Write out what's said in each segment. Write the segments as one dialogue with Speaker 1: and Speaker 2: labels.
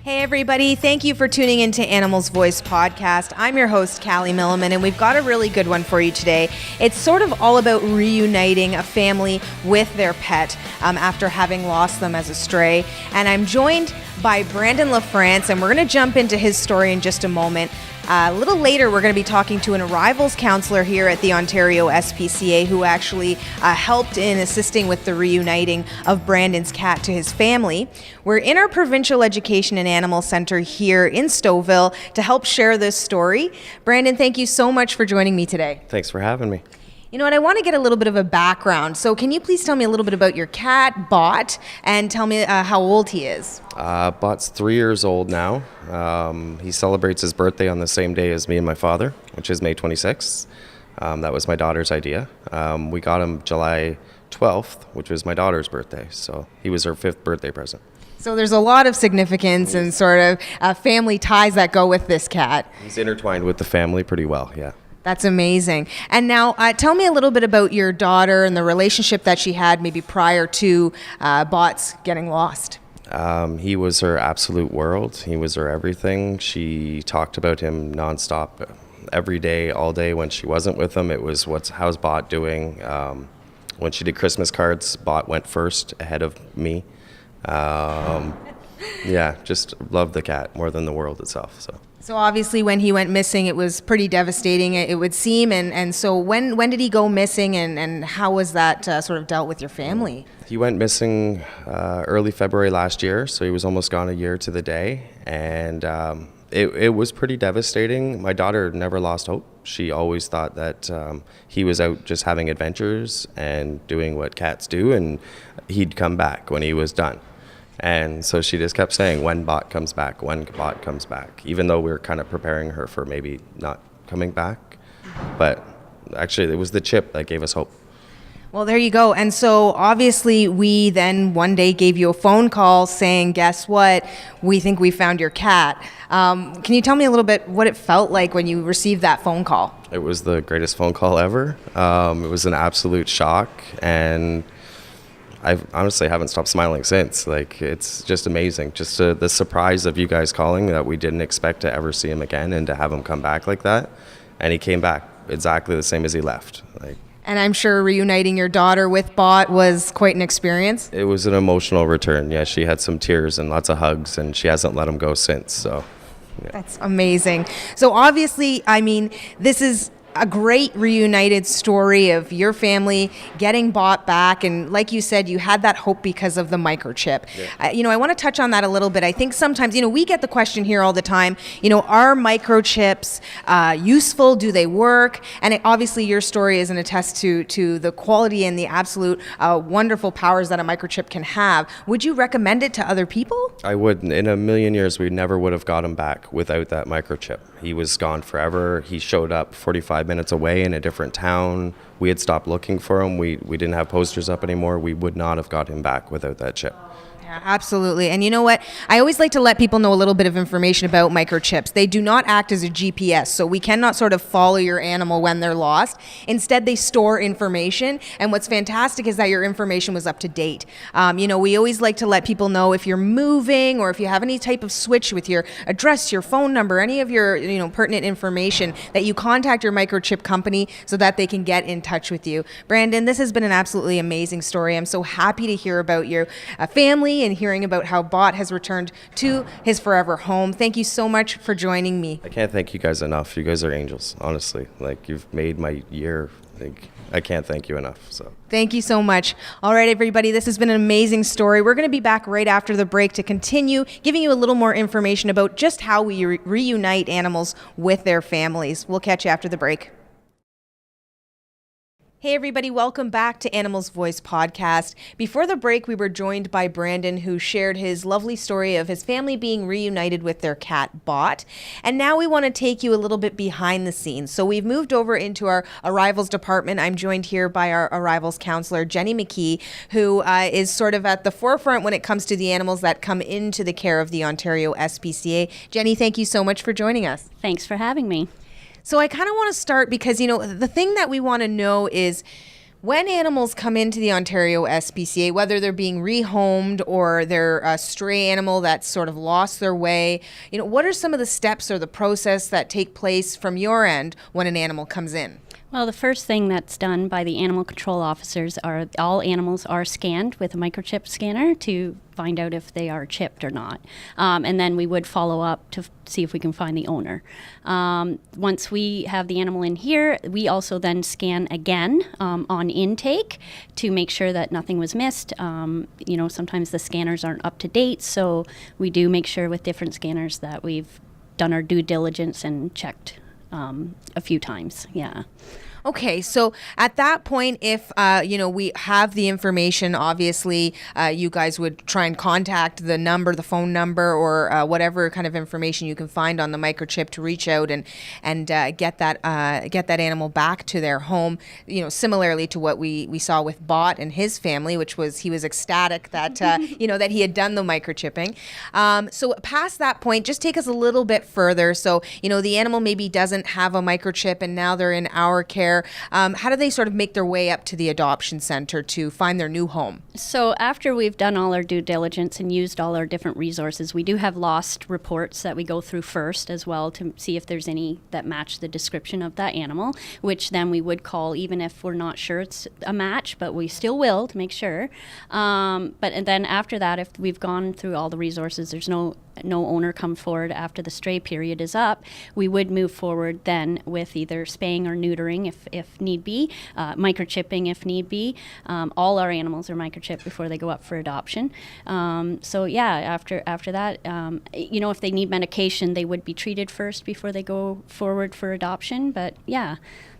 Speaker 1: Hey everybody, thank you for tuning into Animals Voice Podcast. I'm your host, Callie Milliman, and we've got a really good one for you today. It's sort of all about reuniting a family with their pet after having lost them as a stray. And I'm joined by Brandon LaFrance, and we're going to jump into his story in just a moment. A little later, we're going to be talking to an arrivals counselor here at the Ontario SPCA who actually helped in assisting with the reuniting of Brandon's cat to his family. We're in our Provincial Education and Animal Centre here in Stouffville to help share this story. Brandon, thank you so much for joining me today.
Speaker 2: Thanks for having me.
Speaker 1: You know what, I want to get a little bit of a background. So can you please tell me a little bit about your cat, Bot, and tell me how old he is?
Speaker 2: Bot's 3 years old now. He celebrates his birthday on the same day as me and my father, which is May 26th. That was my daughter's idea. We got him July 12th, which was my daughter's birthday. So he was her 5th birthday present.
Speaker 1: So there's a lot of significance and sort of family ties that go with this cat.
Speaker 2: He's intertwined with the family pretty well, yeah.
Speaker 1: That's amazing. And now tell me a little bit about your daughter and the relationship that she had maybe prior to Bot's getting lost.
Speaker 2: He was her absolute world. He was her everything. She talked about him nonstop every day, all day. When she wasn't with him, it was how's Bot doing? When she did Christmas cards, Bot went first ahead of me. Yeah, just loved the cat more than the world itself. So
Speaker 1: obviously when he went missing, it was pretty devastating, it would seem. And so when did he go missing and how was that sort of dealt with your family?
Speaker 2: He went missing early February last year, so he was almost gone a year to the day. And it was pretty devastating. My daughter never lost hope. She always thought that he was out just having adventures and doing what cats do, and he'd come back when he was done. And so she just kept saying, when Bot comes back, even though we were kind of preparing her for maybe not coming back. But actually, it was the chip that gave us hope.
Speaker 1: Well, there you go. And so obviously we then one day gave you a phone call saying, guess what? We think we found your cat. Can you tell me a little bit what it felt like when you received that phone call? It
Speaker 2: was the greatest phone call ever. It was an absolute shock, and I honestly haven't stopped smiling since. Like, it's just amazing. Just the surprise of you guys calling that we didn't expect to ever see him again and to have him come back like that. And he came back exactly the same as he left.
Speaker 1: And I'm sure reuniting your daughter with Bot was quite an experience.
Speaker 2: It was an emotional return. Yeah, she had some tears and lots of hugs, and she hasn't let him go since. So, yeah.
Speaker 1: That's amazing. So obviously, I mean, this is a great reunited story of your family getting Bot back. And like you said, you had that hope because of the microchip. Yeah. I want to touch on that a little bit. I think sometimes, we get the question here all the time, are microchips useful? Do they work? And obviously your story is an attest to the quality and the absolute wonderful powers that a microchip can have. Would you recommend it to other people?
Speaker 2: I would. In a million years, we never would have got him back without that microchip. He was gone forever. He showed up 45 minutes away in a different town. We had stopped looking for him. We didn't have posters up anymore. We would not have got him back without that chip.
Speaker 1: Yeah, absolutely. And you know what? I always like to let people know a little bit of information about microchips. They do not act as a GPS, so we cannot sort of follow your animal when they're lost. Instead, they store information. And what's fantastic is that your information was up to date. We always like to let people know if you're moving or if you have any type of switch with your address, your phone number, any of your pertinent information, that you contact your microchip company so that they can get in touch with you. Brandon, this has been an absolutely amazing story. I'm so happy to hear about your family and hearing about how Bot has returned to his forever home. Thank you so much for joining me.
Speaker 2: I can't thank you guys enough. You guys are angels, honestly. You've made my year. I can't thank you enough. So
Speaker 1: thank you so much. All right, everybody, this has been an amazing story. We're going to be back right after the break to continue giving you a little more information about just how we reunite animals with their families. We'll catch you after the break. Hey everybody, welcome back to Animals Voice Podcast. Before the break, we were joined by Brandon, who shared his lovely story of his family being reunited with their cat, Bot. And now we want to take you a little bit behind the scenes. So we've moved over into our arrivals department. I'm joined here by our arrivals counselor, Jenny McKee, who is sort of at the forefront when it comes to the animals that come into the care of the Ontario SPCA. Jenny, thank you so much for joining us.
Speaker 3: Thanks for having me.
Speaker 1: So I kind of want to start because, the thing that we want to know is, When animals come into the Ontario SPCA, whether they're being rehomed or they're a stray animal that's sort of lost their way, what are some of the steps or the process that take place from your end when an animal comes in?
Speaker 3: Well, the first thing that's done by the animal control officers are all animals are scanned with a microchip scanner to find out if they are chipped or not. And then we would follow up to see if we can find the owner. Once we have the animal in here, we also then scan again on intake to make sure that nothing was missed. Sometimes the scanners aren't up to date, so we do make sure with different scanners that we've done our due diligence and checked a few times. Yeah.
Speaker 1: Okay, so at that point, if we have the information, obviously, you guys would try and contact the phone number, or whatever kind of information you can find on the microchip to reach out and get that animal back to their home. Similarly to what we saw with Bot and his family, which was he was ecstatic that that he had done the microchipping. So past that point, just take us a little bit further. So the animal maybe doesn't have a microchip, and now they're in our care. How do they sort of make their way up to the adoption center to find their new home?
Speaker 3: So after we've done all our due diligence and used all our different resources, we do have lost reports that we go through first as well to see if there's any that match the description of that animal, which then we would call even if we're not sure it's a match, but we still will to make sure. And then after that, if we've gone through all the resources, there's no owner come forward after the stray period is up, we would move forward then with either spaying or neutering if need be, microchipping if need be. All our animals are microchipped before they go up for adoption. After that, if they need medication, they would be treated first before they go forward for adoption. But yeah.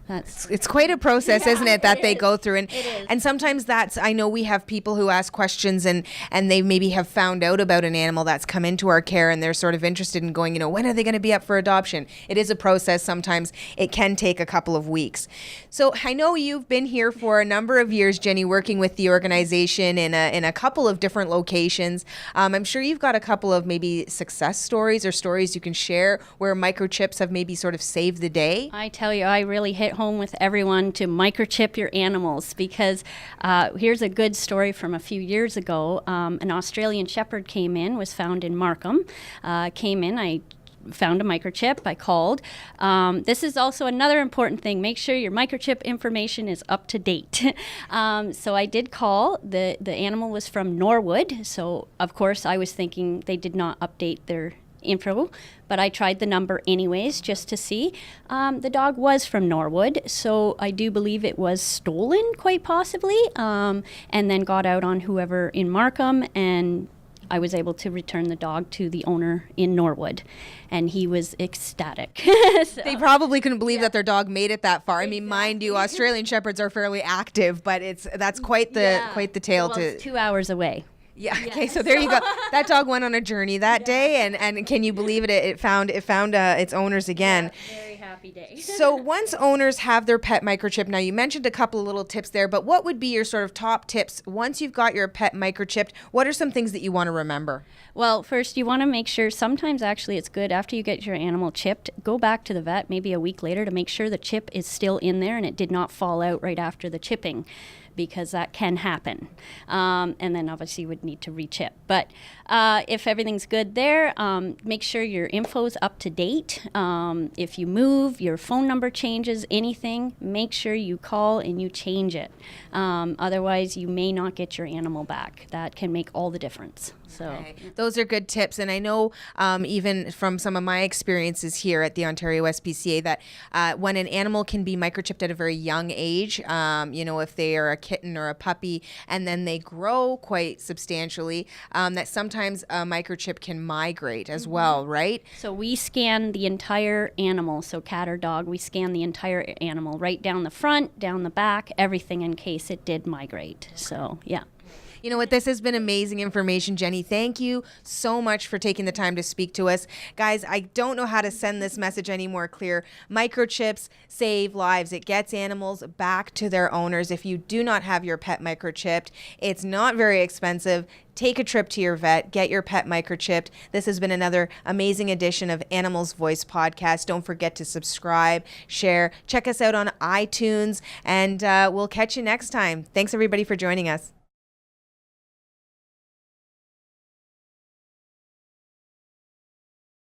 Speaker 1: It's quite a process, isn't it, that they go through?
Speaker 3: It is.
Speaker 1: And sometimes I know we have people who ask questions and they maybe have found out about an animal that's come into our care and they're sort of interested in going, when are they going to be up for adoption? It is a process. Sometimes it can take a couple of weeks. So I know you've been here for a number of years, Jenny, working with the organization in a couple of different locations. I'm sure you've got a couple of maybe success stories or stories you can share where microchips have maybe sort of saved the day.
Speaker 3: I tell you, I really hit home with everyone to microchip your animals, because here's a good story from a few years ago. An Australian Shepherd was found in Markham. I found a microchip. I called. This is also another important thing. Make sure your microchip information is up to date. So I did call. The animal was from Norwood. So, of course, I was thinking they did not update their info, but I tried the number anyways just to see. The dog was from Norwood, so I do believe it was stolen, quite possibly, and then got out on whoever in Markham, and I was able to return the dog to the owner in Norwood, and he was ecstatic. So,
Speaker 1: they probably couldn't believe that their dog made it that far. I mean, mind you, Australian Shepherds are fairly active, but that's quite the tale.
Speaker 3: Well, it's 2 hours away.
Speaker 1: Yeah. Okay. So there you go. That dog went on a journey that day, and can you believe it? It found its owners again.
Speaker 3: Yeah, very happy day.
Speaker 1: So once owners have their pet microchip, now you mentioned a couple of little tips there, but what would be your sort of top tips once you've got your pet microchipped? What are some things that you want to remember?
Speaker 3: Well, first you want to make sure. Sometimes actually it's good after you get your animal chipped, go back to the vet maybe a week later to make sure the chip is still in there and it did not fall out right after the chipping, because that can happen. And then obviously you would need to re-chip. But if everything's good there, make sure your info's up to date. If you move, your phone number changes, anything, make sure you call and you change it. Otherwise, you may not get your animal back. That can make all the difference. So
Speaker 1: okay. Those are good tips. And I know even from some of my experiences here at the Ontario SPCA that when an animal can be microchipped at a very young age, if they are a kitten or a puppy, and then they grow quite substantially, that sometimes a microchip can migrate as well, right?
Speaker 3: So we scan the entire animal, so cat or dog, we scan the entire animal, right down the front, down the back, everything in case it did migrate. So, yeah.
Speaker 1: You know what? This has been amazing information, Jenny. Thank you so much for taking the time to speak to us. Guys, I don't know how to send this message any more clear. Microchips save lives. It gets animals back to their owners. If you do not have your pet microchipped, it's not very expensive. Take a trip to your vet, get your pet microchipped. This has been another amazing edition of Animals Voice Podcast. Don't forget to subscribe, share, check us out on iTunes, and we'll catch you next time. Thanks everybody for joining us.